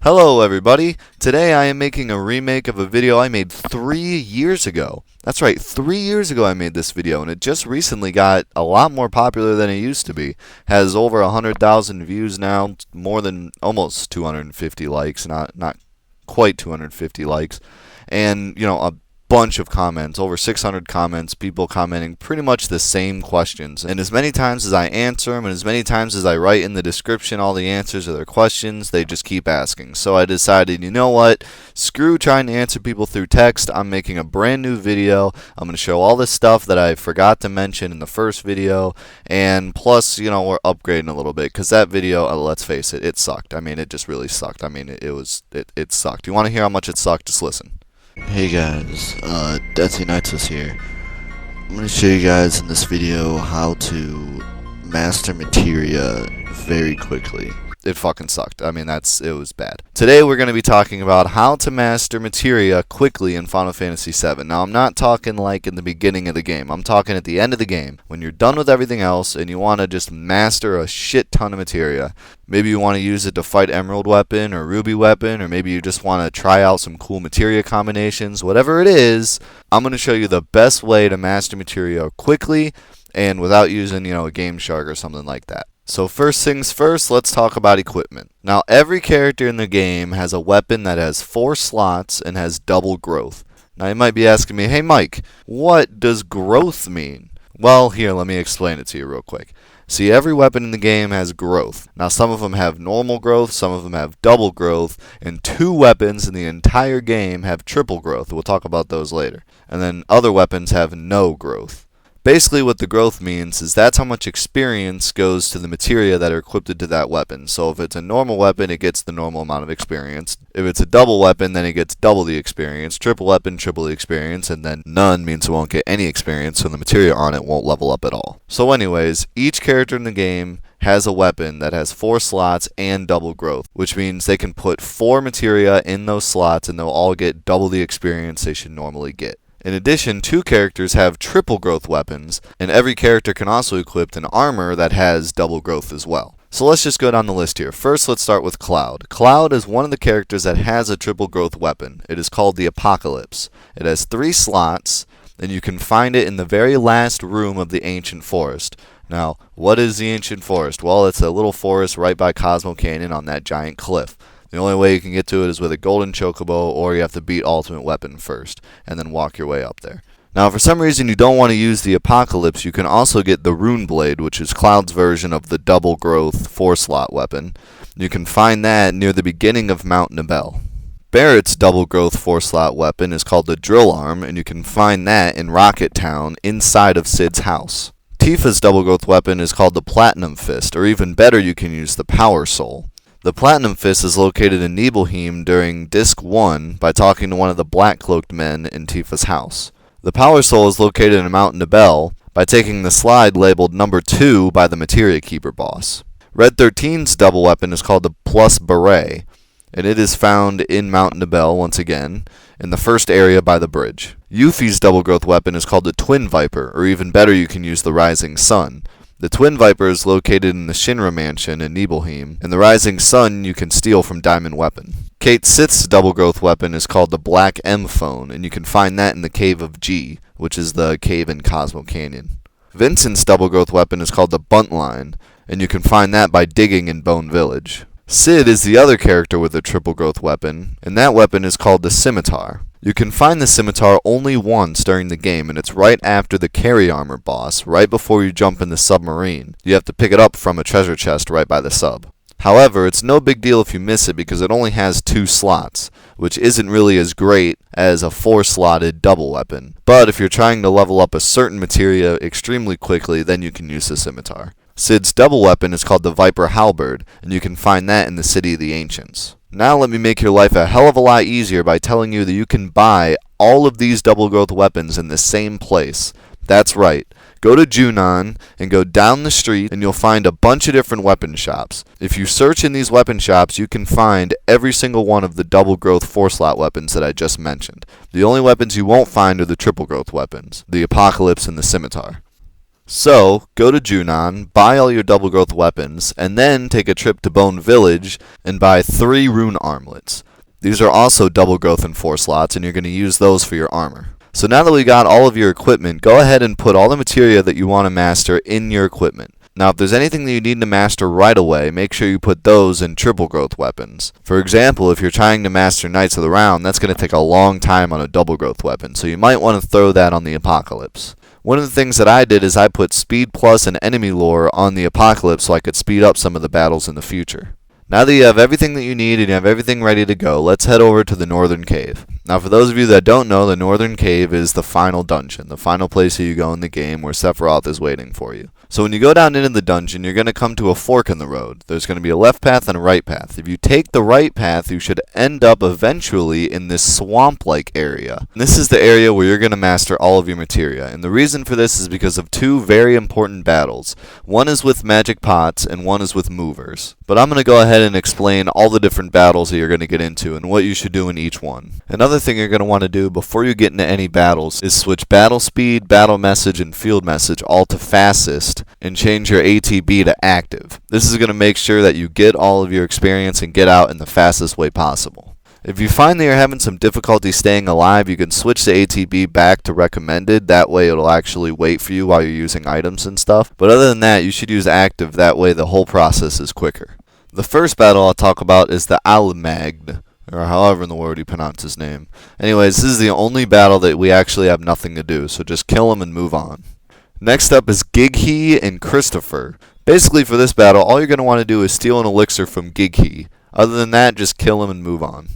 Hello everybody! Today I am making a remake of a video I made 3 years ago. That's right, 3 years ago I made this video, and it just recently got a lot more popular than it used to be. Has over 100,000 views now, more than almost 250 likes, not quite 250 likes, and a bunch of comments, over 600 comments, people commenting pretty much the same questions. And as many times as I answer them, and as many times as I write in the description all the answers to their questions, they just keep asking. So I decided, you know what, screw trying to answer people through text. I'm making a brand new video. I'm going to show all this stuff that I forgot to mention in the first video, and plus, we're upgrading a little bit, because that video, let's face it, it sucked. I mean, it just really sucked. I mean, it sucked. You want to hear how much it sucked? Just listen. Hey guys, Nexus here. I'm going to show you guys in this video how to master Materia very quickly. It fucking sucked. I mean, it was bad. Today we're going to be talking about how to master Materia quickly in Final Fantasy VII. Now, I'm not talking like in the beginning of the game. I'm talking at the end of the game, when you're done with everything else and you want to just master a shit ton of Materia. Maybe you want to use it to fight Emerald Weapon or Ruby Weapon, or maybe you just want to try out some cool Materia combinations. Whatever it is, I'm going to show you the best way to master Materia quickly and without using, a Game Shark or something like that. So first things first, let's talk about equipment. Now, every character in the game has a weapon that has 4 slots and has double growth. Now, you might be asking me, hey Mike, what does growth mean? Well, here, let me explain it to you real quick. See, every weapon in the game has growth. Now, some of them have normal growth, some of them have double growth, and 2 weapons in the entire game have triple growth. We'll talk about those later. And then other weapons have no growth. Basically, what the growth means is that's how much experience goes to the materia that are equipped to that weapon. So if it's a normal weapon, it gets the normal amount of experience. If it's a double weapon, then it gets double the experience. Triple weapon, triple the experience. And then none means it won't get any experience, so the materia on it won't level up at all. So anyways, each character in the game has a weapon that has 4 slots and double growth, which means they can put 4 materia in those slots and they'll all get double the experience they should normally get. In addition, 2 characters have triple growth weapons, and every character can also equip an armor that has double growth as well. So let's just go down the list here. First, let's start with Cloud. Cloud is one of the characters that has a triple growth weapon. It is called the Apocalypse. It has 3 slots, and you can find it in the very last room of the Ancient Forest. Now, what is the Ancient Forest? Well, it's a little forest right by Cosmo Canyon on that giant cliff. The only way you can get to it is with a golden chocobo, or you have to beat Ultimate Weapon first, and then walk your way up there. Now, if for some reason you don't want to use the Apocalypse, you can also get the Rune Blade, which is Cloud's version of the double growth 4-slot weapon. You can find that near the beginning of Mount Nibel. Barrett's double growth 4-slot weapon is called the Drill Arm, and you can find that in Rocket Town inside of Cid's house. Tifa's double growth weapon is called the Platinum Fist, or even better, you can use the Power Soul. The Platinum Fist is located in Nibelheim during Disc 1 by talking to one of the black-cloaked men in Tifa's house. The Power Soul is located in Mount Nibel by taking the slide labeled number 2 by the Materia Keeper boss. Red 13's double weapon is called the Plus Beret, and it is found in Mount Nibel once again, in the first area by the bridge. Yuffie's double growth weapon is called the Twin Viper, or even better, you can use the Rising Sun. The Twin Viper is located in the Shinra Mansion in Nibelheim, and the Rising Sun you can steal from Diamond Weapon. Kate Sith's double growth weapon is called the Black M Phone, and you can find that in the Cave of G, which is the cave in Cosmo Canyon. Vincent's double growth weapon is called the Buntline, and you can find that by digging in Bone Village. Cid is the other character with a triple growth weapon, and that weapon is called the Scimitar. You can find the Scimitar only once during the game, and it's right after the Carry Armor boss, right before you jump in the submarine. You have to pick it up from a treasure chest right by the sub. However, it's no big deal if you miss it because it only has 2 slots, which isn't really as great as a 4-slotted double weapon. But if you're trying to level up a certain materia extremely quickly, then you can use the Scimitar. Cid's double weapon is called the Viper Halberd, and you can find that in the City of the Ancients. Now let me make your life a hell of a lot easier by telling you that you can buy all of these double growth weapons in the same place. That's right. Go to Junon and go down the street and you'll find a bunch of different weapon shops. If you search in these weapon shops, you can find every single one of the double growth 4-slot weapons that I just mentioned. The only weapons you won't find are the triple growth weapons, the Apocalypse and the Scimitar. So, go to Junon, buy all your double growth weapons, and then take a trip to Bone Village and buy 3 rune armlets. These are also double growth in 4 slots, and you're going to use those for your armor. So now that we got all of your equipment, go ahead and put all the materia that you want to master in your equipment. Now, if there's anything that you need to master right away, make sure you put those in triple growth weapons. For example, if you're trying to master Knights of the Round, that's going to take a long time on a double growth weapon, so you might want to throw that on the Apocalypse. One of the things that I did is I put Speed Plus and Enemy Lore on the Apocalypse so I could speed up some of the battles in the future. Now that you have everything that you need and you have everything ready to go, let's head over to the Northern Cave. Now for those of you that don't know, the Northern Cave is the final dungeon, the final place that you go in the game where Sephiroth is waiting for you. So when you go down into the dungeon, you're going to come to a fork in the road. There's going to be a left path and a right path. If you take the right path, you should end up eventually in this swamp-like area. And this is the area where you're going to master all of your materia. And the reason for this is because of 2 very important battles. One is with magic pots and one is with movers. But I'm going to go ahead and explain all the different battles that you're going to get into and what you should do in each one. Another thing you're going to want to do before you get into any battles is switch battle speed, battle message, and field message all to fastest and change your ATB to active. This is going to make sure that you get all of your experience and get out in the fastest way possible. If you find that you're having some difficulty staying alive, you can switch the ATB back to recommended. That way it'll actually wait for you while you're using items and stuff. But other than that, you should use active. That way the whole process is quicker. The first battle I'll talk about is the Almagd, or however in the world you pronounce his name. Anyways, this is the only battle that we actually have nothing to do, so just kill him and move on. Next up is Gighe and Christopher. Basically for this battle, all you're going to want to do is steal an elixir from Gighe. Other than that, just kill him and move on.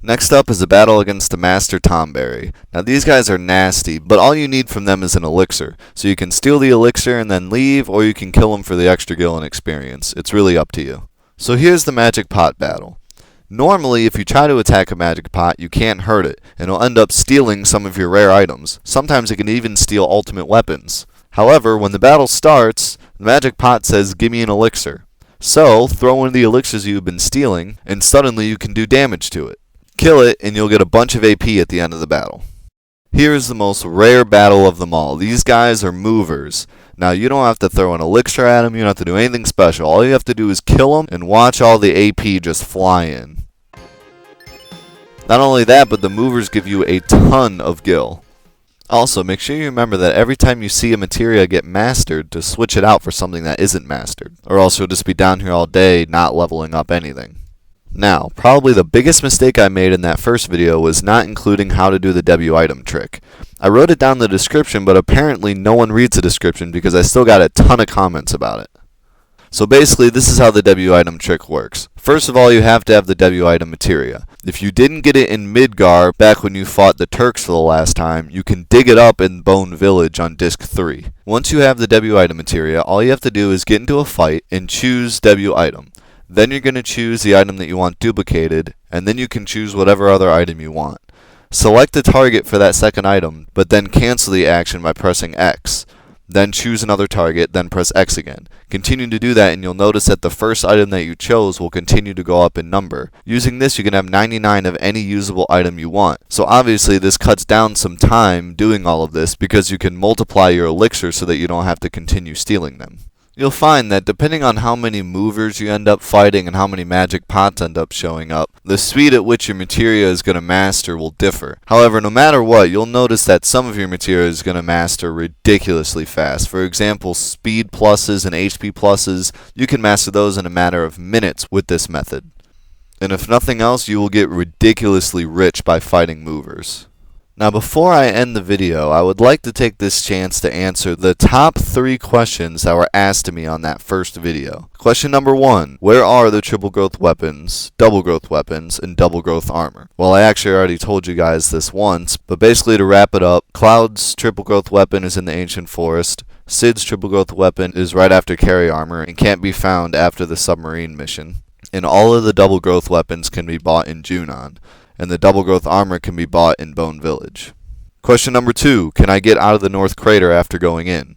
Next up is a battle against the Master Tomberry. Now these guys are nasty, but all you need from them is an elixir. So you can steal the elixir and then leave, or you can kill them for the extra gil and experience. It's really up to you. So here's the magic pot battle. Normally, if you try to attack a magic pot, you can't hurt it, and it'll end up stealing some of your rare items. Sometimes it can even steal ultimate weapons. However, when the battle starts, the magic pot says, "Give me an elixir." So, throw in the elixirs you've been stealing, and suddenly you can do damage to it. Kill it, and you'll get a bunch of AP at the end of the battle. Here is the most rare battle of them all. These guys are movers. Now, you don't have to throw an elixir at them, you don't have to do anything special. All you have to do is kill them and watch all the AP just fly in. Not only that, but the movers give you a ton of gil. Also, make sure you remember that every time you see a materia get mastered, to switch it out for something that isn't mastered. Or else you'll just be down here all day not leveling up anything. Now, probably the biggest mistake I made in that first video was not including how to do the W item trick. I wrote it down in the description, but apparently no one reads the description because I still got a ton of comments about it. So basically, this is how the W item trick works. First of all, you have to have the W item materia. If you didn't get it in Midgar back when you fought the Turks for the last time, you can dig it up in Bone Village on Disc 3. Once you have the W item materia, all you have to do is get into a fight and choose W item. Then you're going to choose the item that you want duplicated, and then you can choose whatever other item you want. Select the target for that second item, but then cancel the action by pressing X. Then choose another target, then press X again. Continue to do that and you'll notice that the first item that you chose will continue to go up in number. Using this you can have 99 of any usable item you want. So obviously this cuts down some time doing all of this because you can multiply your elixirs so that you don't have to continue stealing them. You'll find that depending on how many movers you end up fighting and how many magic pots end up showing up, the speed at which your materia is going to master will differ. However, no matter what, you'll notice that some of your materia is going to master ridiculously fast. For example, speed pluses and HP pluses, you can master those in a matter of minutes with this method. And if nothing else, you will get ridiculously rich by fighting movers. Now before I end the video, I would like to take this chance to answer the top 3 questions that were asked to me on that first video. Question number 1, where are the triple growth weapons, double growth weapons, and double growth armor? Well, I actually already told you guys this once, but basically to wrap it up, Cloud's triple growth weapon is in the Ancient Forest, Cid's triple growth weapon is right after carry armor and can't be found after the submarine mission, and all of the double growth weapons can be bought in Junon, and the double growth armor can be bought in Bone Village. Question number 2, can I get out of the North Crater after going in?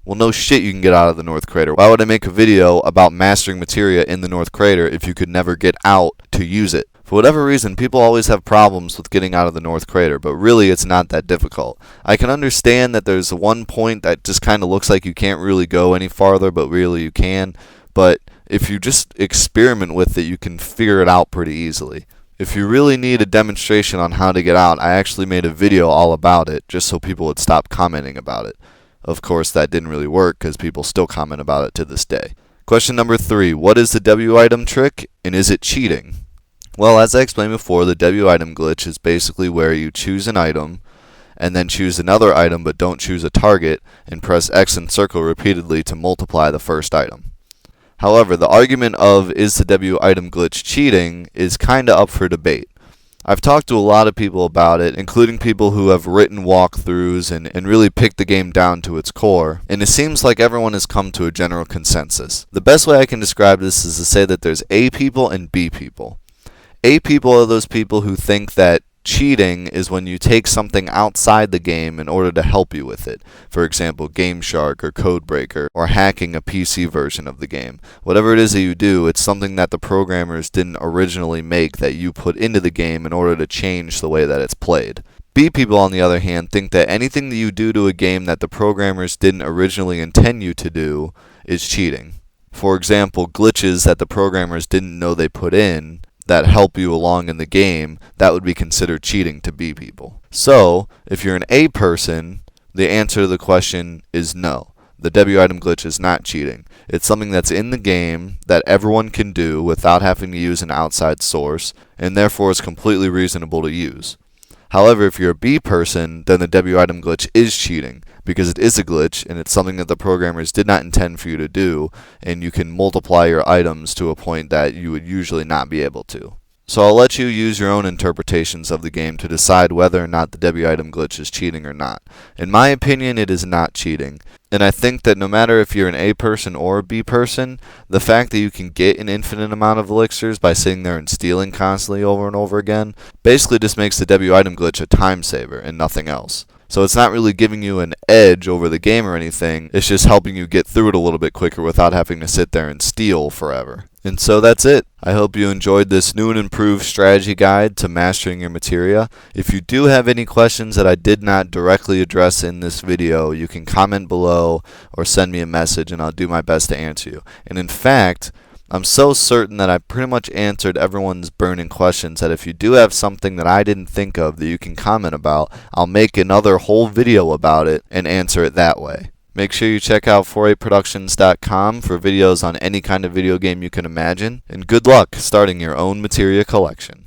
Well, no shit you can get out of the North Crater. Why would I make a video about mastering materia in the North Crater if you could never get out to use it? For whatever reason, people always have problems with getting out of the North Crater, but really it's not that difficult. I can understand that there's one point that just kind of looks like you can't really go any farther, but really you can. But if you just experiment with it, you can figure it out pretty easily. If you really need a demonstration on how to get out, I actually made a video all about it, just so people would stop commenting about it. Of course, that didn't really work because people still comment about it to this day. Question number 3. What is the W item trick, and is it cheating? Well, as I explained before, the W item glitch is basically where you choose an item, and then choose another item but don't choose a target, and press X and circle repeatedly to multiply the first item. However, the argument of is the W item glitch cheating is kinda up for debate. I've talked to a lot of people about it, including people who have written walkthroughs and really picked the game down to its core, and it seems like everyone has come to a general consensus. The best way I can describe this is to say that there's A people and B people. A people are those people who think that cheating is when you take something outside the game in order to help you with it. For example, GameShark or Codebreaker, or hacking a PC version of the game. Whatever it is that you do, it's something that the programmers didn't originally make that you put into the game in order to change the way that it's played. B people, on the other hand, think that anything that you do to a game that the programmers didn't originally intend you to do is cheating. For example, glitches that the programmers didn't know they put in that help you along in the game, that would be considered cheating to B people. So, if you're an A person, the answer to the question is no. The W item glitch is not cheating. It's something that's in the game that everyone can do without having to use an outside source, and therefore is completely reasonable to use. However, if you're a B person, then the W item glitch is cheating, because it is a glitch, and it's something that the programmers did not intend for you to do, and you can multiply your items to a point that you would usually not be able to. So I'll let you use your own interpretations of the game to decide whether or not the W item glitch is cheating or not. In my opinion, it is not cheating. And I think that no matter if you're an A person or a B person, the fact that you can get an infinite amount of elixirs by sitting there and stealing constantly over and over again basically just makes the W item glitch a time saver and nothing else. So it's not really giving you an edge over the game or anything, it's just helping you get through it a little bit quicker without having to sit there and steal forever. And so that's it. I hope you enjoyed this new and improved strategy guide to mastering your materia. If you do have any questions that I did not directly address in this video, you can comment below or send me a message and I'll do my best to answer you. And in fact, I'm so certain that I pretty much answered everyone's burning questions that if you do have something that I didn't think of that you can comment about, I'll make another whole video about it and answer it that way. Make sure you check out 48productions.com for videos on any kind of video game you can imagine, and good luck starting your own materia collection.